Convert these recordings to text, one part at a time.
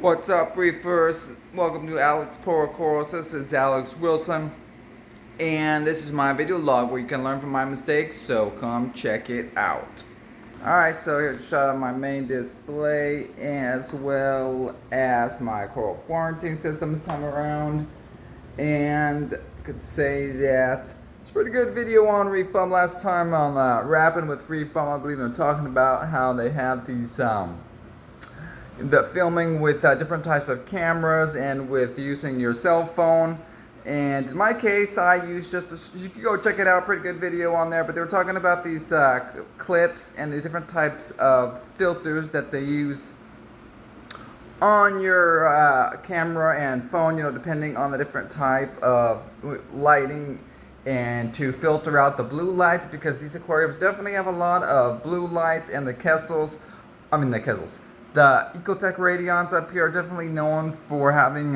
What's up, reefers? Welcome to Alex Poro Corals. This is Alex Wilson, and this is my video log where you can learn from my mistakes, so come check it out. Alright, so here's a shot of my main display as well as my coral quarantine system this time around. And I could say that it's a pretty good video on Reef Bum. Last time on Rapping with Reef Bum, I believe they're talking about how they have these the filming with different types of cameras and with using your cell phone. And in my case, I use you can go check it out, pretty good video on there. But they were talking about these clips and the different types of filters that they use on your camera and phone, depending on the different type of lighting, and to filter out the blue lights, because these aquariums definitely have a lot of blue lights. And the Ecotech Radions up here are definitely known for having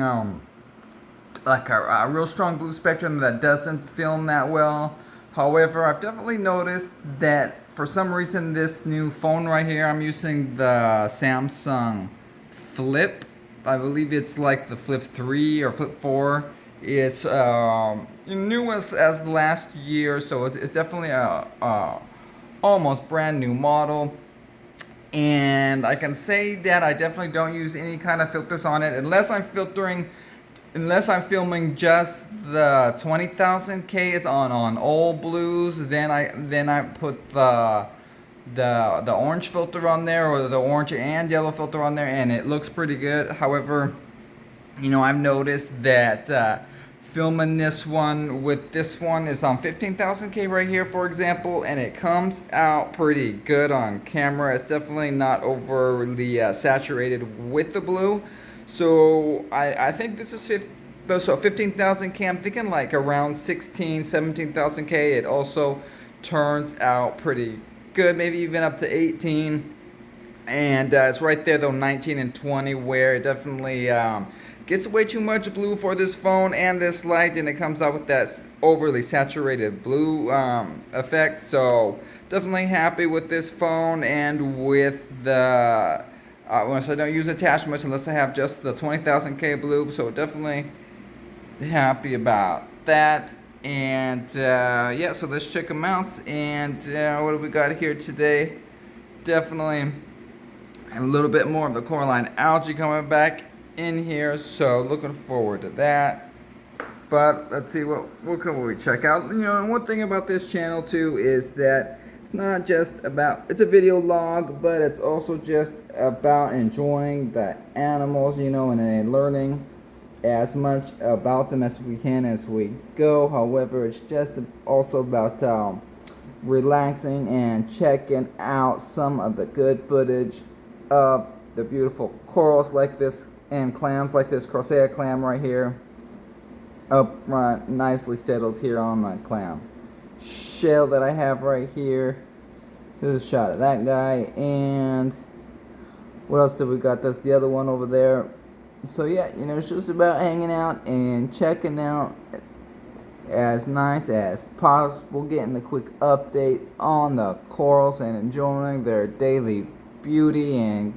like a real strong blue spectrum that doesn't film that well. However, I've definitely noticed that for some reason this new phone right here, I'm using the Samsung Flip. I believe it's like the Flip 3 or Flip 4. It's newest as last year, so it's definitely a almost brand new model. And I can say that I definitely don't use any kind of filters on it unless I'm filming just the 20,000K. It's on all blues. Then I put the orange filter on there, or the orange and yellow filter on there, and it looks pretty good. However, I've noticed that filming this one with this one is on 15,000K right here, for example, and it comes out pretty good on camera. It's definitely not overly saturated with the blue. So I think this is 15,000K. I'm thinking like around 17,000K. It also turns out pretty good, maybe even up to 18. And it's right there though, 19 and 20, where it definitely gets way too much blue for this phone and this light, and it comes out with that overly saturated blue effect. So definitely happy with this phone and with the so I don't use attachments unless I have just the 20,000K blue. So definitely happy about that. And yeah, so let's check them out. And what do we got here today? Definitely a little bit more of the coralline algae coming back in here, so looking forward to that. But let's see what can we check out. And one thing about this channel too is that it's not just about, it's a video log, but it's also just about enjoying the animals, and learning as much about them as we can as we go. However, it's just also about relaxing and checking out some of the good footage of the beautiful corals like this and clams like this Crocea clam right here up front, nicely settled here on the clam shell that I have right here. Here's a shot of that guy. And what else did we got? That's the other one over there. So yeah, it's just about hanging out and checking out as nice as possible, getting a quick update on the corals and enjoying their daily beauty and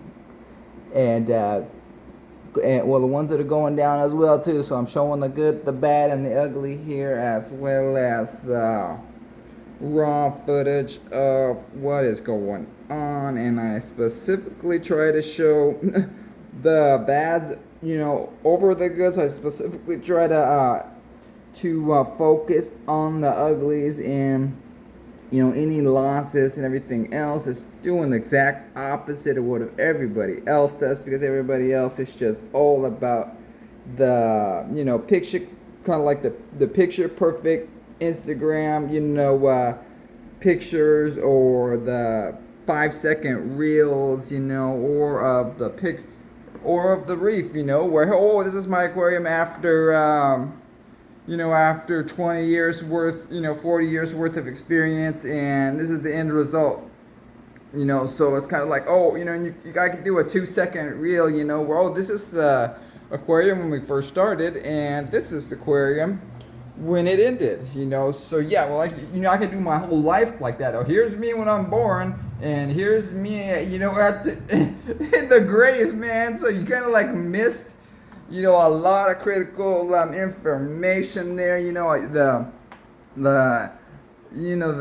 well, the ones that are going down as well too. So I'm showing the good, the bad, and the ugly here, as well as the raw footage of what is going on. And I specifically try to show the bads, over the goods. I specifically try to focus on the uglies, and any losses and everything else is doing the exact opposite of what everybody else does, because everybody else is just all about the picture, kind of like the picture perfect Instagram pictures, or the 5-second reels, or of the reef, where this is my aquarium after after 20 years worth, 40 years worth of experience, and this is the end result. So it's kind of like, I could do a 2-second reel, where, this is the aquarium when we first started, and this is the aquarium when it ended, So yeah, well, I could do my whole life like that. Oh, here's me when I'm born, And here's me, you know, at the, in the grave, man. So you kind of like missed, you know, a lot of critical information there. You know, the, you know,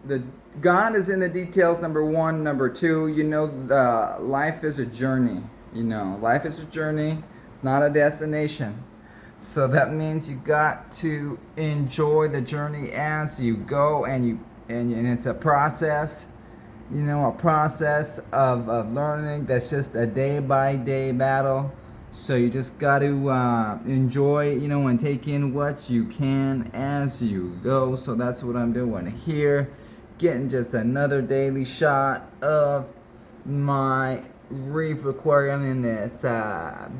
the God is in the details. Number one, number two. You know, the life is a journey. You know, life is a journey. It's not a destination. So that means you got to enjoy the journey as you go, and it's a process. You know, a process of learning that's just a day by day battle. So you just got to enjoy, you know, and take in what you can as you go. So that's what I'm doing here. Getting just another daily shot of my reef aquarium in this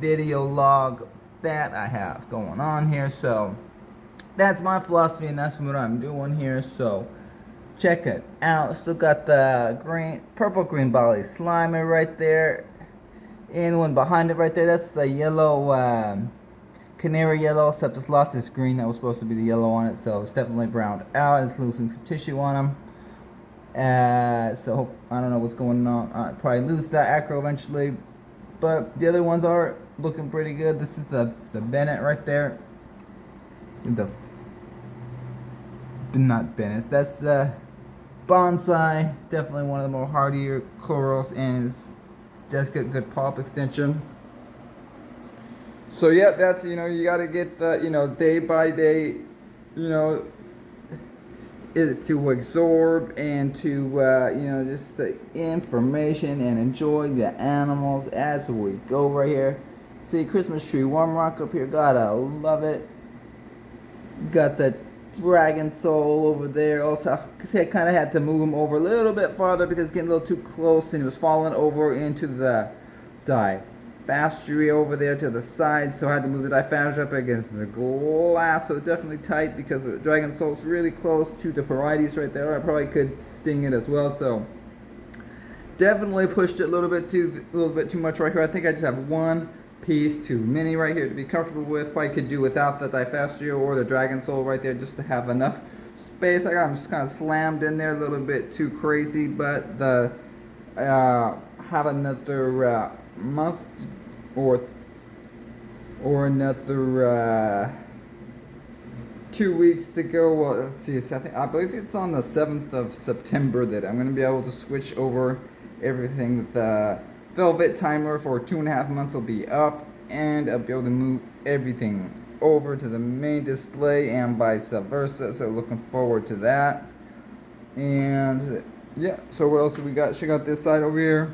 video log that I have going on here. So that's my philosophy, and that's what I'm doing here. So check it out. Still got the purple green Bali Slimer right there. And the one behind it right there, that's the yellow, canary yellow, except it's lost its green. That was supposed to be the yellow on it, so it's definitely browned out. It's losing some tissue on them. So I don't know what's going on. I'll probably lose that acro eventually. But the other ones are looking pretty good. This is the Bennett right there. Not Bennett's, that's the Bonsai. Definitely one of the more hardier corals, and is just good pulp extension. So yeah, that's, you know, you got to get the, you know, day by day, you know, is to absorb and to you know, just the information and enjoy the animals as we go right here. See, Christmas tree worm rock up here, gotta love it. Got the dragon soul over there. Also, I kind of had to move him over a little bit farther because it's getting a little too close, and he was falling over into the diphastry over there to the side. So I had to move the diphastry up against the glass. So definitely tight because the dragon soul is really close to the parietes right there. I probably could sting it as well. So definitely pushed it a little bit too much right here. I think I just have one piece too many right here to be comfortable with. Probably could do without the diphastria or the dragon soul right there just to have enough space. I got them just kind of slammed in there a little bit too crazy, but the have another month or another 2 weeks to go. Well, let's see. I believe it's on the 7th of September that I'm going to be able to switch over everything. The Velvet timer for 2.5 months will be up, and I'll be able to move everything over to the main display and vice versa. So looking forward to that. And yeah, so what else do we got? Check out this side over here.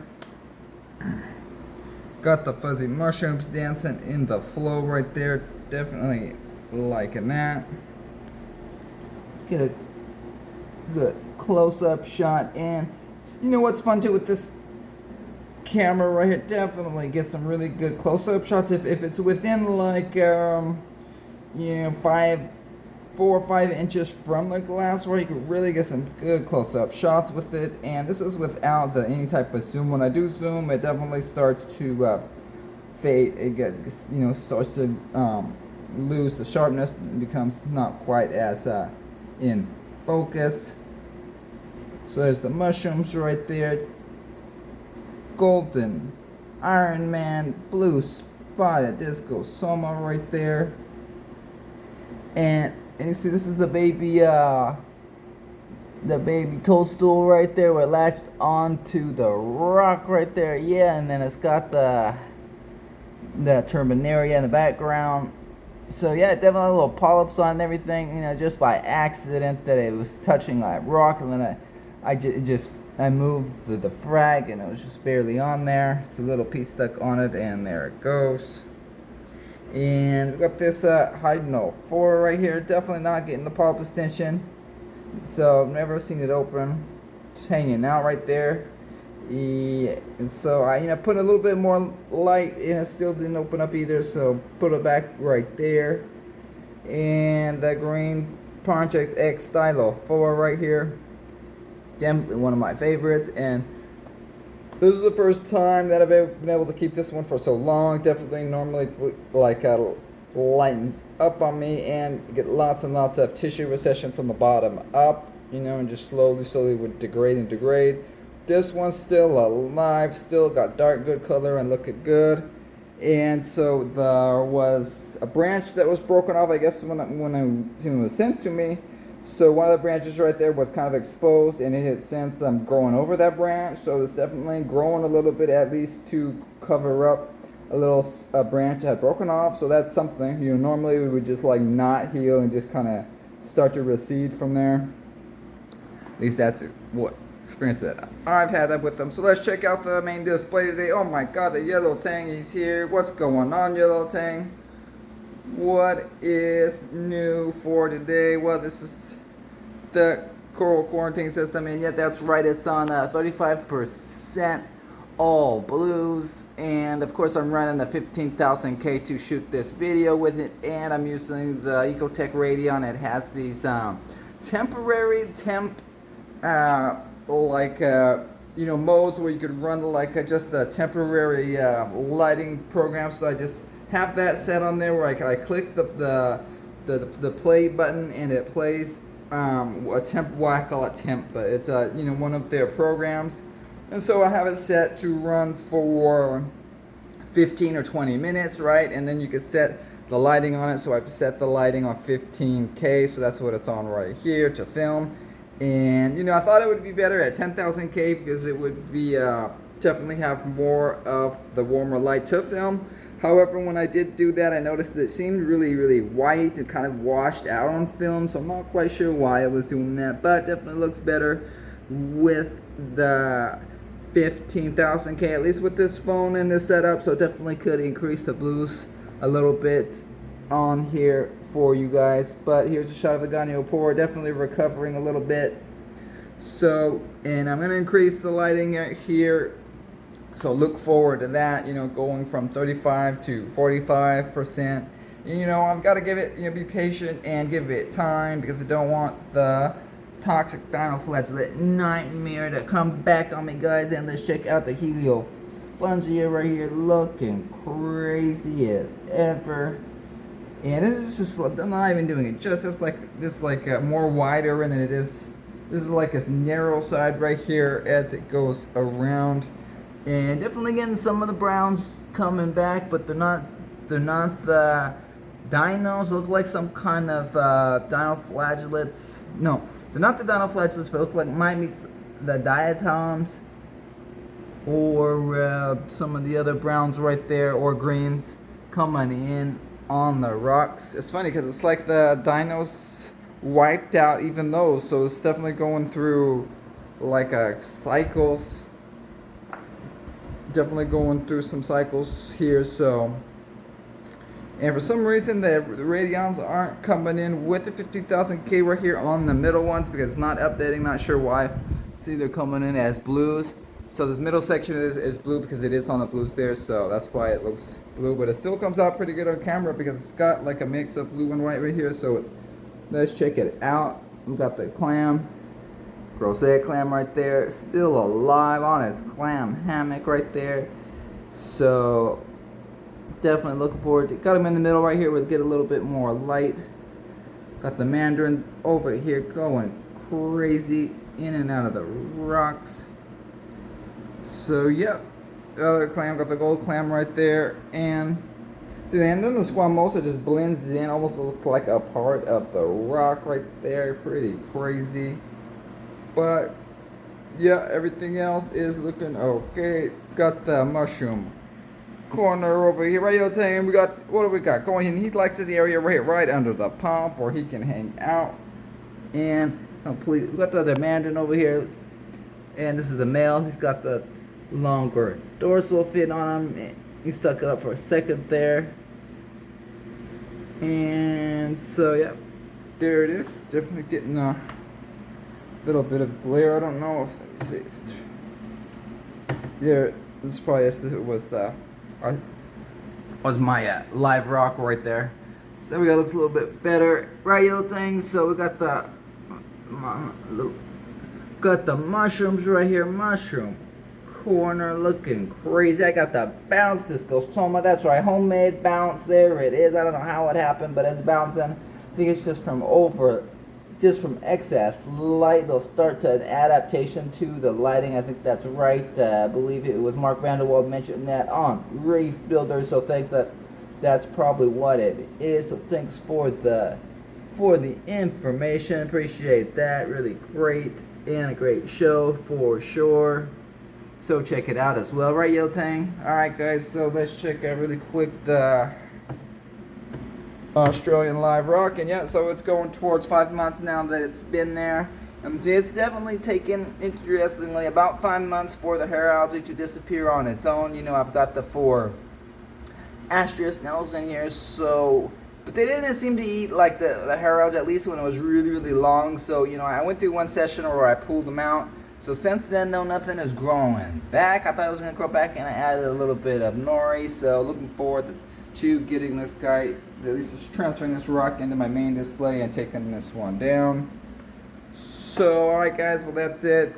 Got the fuzzy mushrooms dancing in the flow right there. Definitely liking that. Get a good close-up shot. And you know what's fun too with this camera right here? Definitely get some really good close-up shots. If it's within like you know, 4 or 5 inches from the glass, where you can really get some good close-up shots with it. And this is without any type of zoom. When I do zoom, it definitely starts to fade. It gets, you know, starts to lose the sharpness, becomes not quite as in focus. So there's the mushrooms right there. Golden Iron Man, blue spotted disco soma right there. And you see, this is the baby toadstool right there, where it latched onto the rock right there. Yeah, and then it's got the turbinaria in the background. So yeah, definitely little polyps on everything, you know, just by accident that it was touching like rock, and then I moved the frag and it was just barely on there. It's a little piece stuck on it, and there it goes. And we got this Hydno 4 right here. Definitely not getting the polyp extension. So I've never seen it open. Just hanging out right there. Yeah. And so I put a little bit more light, and it still didn't open up either. So put it back right there. And the green Project X Stylo 4 right here. Definitely one of my favorites, and this is the first time that I've been able to keep this one for so long. Definitely normally like lightens up on me and get lots and lots of tissue recession from the bottom up, you know, and just slowly would degrade. this one's still alive, still got dark good color and looking good. And so there was a branch that was broken off, I guess, when it was sent to me. So one of the branches right there was kind of exposed, and it had since growing over that branch. So it's definitely growing a little bit, at least to cover up a little branch that had broken off. So that's something, you know, normally we would just like not heal and just kind of start to recede from there. At least that's what experience that I've had with them. So let's check out the main display today. Oh my god, the yellow tang is here. What's going on, yellow tang? What is new for today? Well, this is the coral quarantine system, and yet that's right, it's on 35% all blues. And of course I'm running the 15,000K to shoot this video with it, and I'm using the Ecotech Radion. It has these temporary you know, modes where you could run like just a temporary lighting program. So I just have that set on there where I click the play button, and it plays a temp. Well, I call it temp, but it's you know, one of their programs. And so I have it set to run for 15 or 20 minutes, right? And then you can set the lighting on it. So I set the lighting on 15K, so that's what it's on right here to film. And you know, I thought it would be better at 10,000K because it would be definitely have more of the warmer light to film. However, when I did do that, I noticed that it seemed really white and kind of washed out on film. So I'm not quite sure why I was doing that, but definitely looks better with the 15,000K, at least with this phone and this setup. So definitely could increase the blues a little bit on here for you guys. But here's a shot of the goniopora, definitely recovering a little bit. So, and I'm going to increase the lighting here, so look forward to that, you know, going from 35 to 45%. You know, I've got to give it, you know, be patient and give it time, because I don't want the toxic dinoflagellate nightmare to come back on me, guys. And let's check out the heliofungia right here, looking crazy as ever. And it's just, I'm not even doing it justice, like this, like more wider, and then it is, this is like this narrow side right here as it goes around. And definitely getting some of the browns coming back, but they're not the dinos. Look like some kind of dinoflagellates. No, they're not the dinoflagellates, but look like might be the diatoms, or some of the other browns right there, or greens coming in on the rocks. It's funny because it's like the dinos wiped out even those, so it's definitely going through like cycles. Definitely going through some cycles here. So, and for some reason the radions aren't coming in with the 50,000K right here on the middle ones, because it's not updating, not sure why. See, they're coming in as blues. So this middle section is blue because it is on the blues there, so that's why it looks blue, but it still comes out pretty good on camera because it's got like a mix of blue and white right here. So let's check it out. We've got the clam, gross egg clam right there, still alive on his clam hammock right there. So definitely looking forward to, got him in the middle right here where we get a little bit more light. Got the mandarin over here going crazy in and out of the rocks. So yep, the other clam, got the gold clam right there. And see, and then the squamosa just blends in, almost looks like a part of the rock right there. Pretty crazy. But yeah, everything else is looking okay. Got the mushroom corner over here, right here. We got, what do we got going in? He likes this area right here, right under the pump where he can hang out. And we got the other mandarin over here, and this is the male. He's got the longer dorsal fin on him. He stuck up for a second there. And so yeah, there it is. Definitely getting a little bit of glare. I don't know if, let me see if it's there. This is probably, it was my live rock right there. So we got, looks a little bit better, right, little things. So we got the mushrooms right here, mushroom corner, looking crazy. I got the bounce discosoma. That's right, homemade bounce. There it is. I don't know how it happened, but it's bouncing. I think it's just from over just from excess light, they'll start to an adaptation to the lighting. I think that's right. I believe it was Mark Vanderwald mentioned that on Reef Builder. So think that that's probably what it is. So thanks for the information. Appreciate that. Really great and a great show for sure. So check it out as well, right, Yellow Tang? All right, guys. So let's check out really quick the Australian live rock, and yeah, so it's going towards 5 months now that it's been there. So it's definitely taken, interestingly, about 5 months for the hair algae to disappear on its own. You know, I've got the 4 Astrea snails in here, so, but they didn't seem to eat like the hair algae, at least when it was really, really long. So, you know, I went through one session where I pulled them out. So since then, no, nothing is growing back. I thought it was going to grow back, and I added a little bit of nori. So looking forward to getting this guy, at least just transferring this rock into my main display and taking this one down. So, alright guys, well that's it.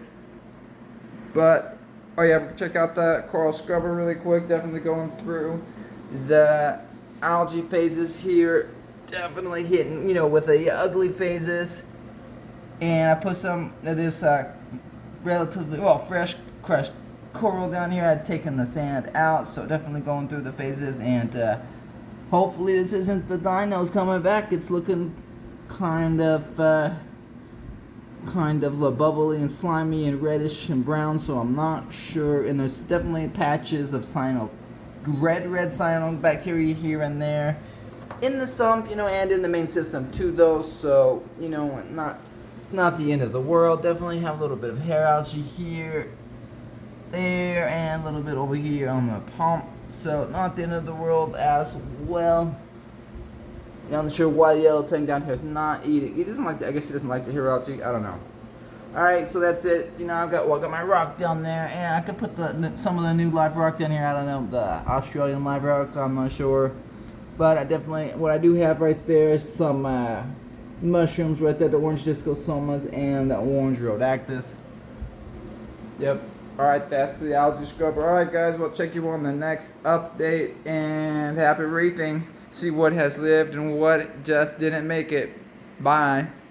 But, oh yeah, check out the coral scrubber really quick. Definitely going through the algae phases here. Definitely hitting, you know, with the ugly phases. And I put some of this relatively, well, fresh crushed coral down here. I'd taken the sand out, so definitely going through the phases, and hopefully this isn't the dinos coming back. It's looking kind of bubbly and slimy and reddish and brown, so I'm not sure. And there's definitely patches of red cyanobacteria here and there in the sump, you know, and in the main system too, though. So, you know, not the end of the world. Definitely have a little bit of hair algae here, there, and a little bit over here on the pump. So not the end of the world as well. Now, I'm not sure why the Yellow Tang down here is not eating. He doesn't like I guess he doesn't like the hair algae. I don't know. Alright, so that's it. You know, I got my rock down there, and I could put some of the new live rock down here. I don't know, the Australian live rock, I'm not sure. But I definitely, what I do have right there is some mushrooms right there, the orange discosomas and the orange rhodactis. Yep. Alright, that's the algae scrubber. Alright guys, we'll check you on the next update, and happy reefing. See what has lived and what just didn't make it. Bye.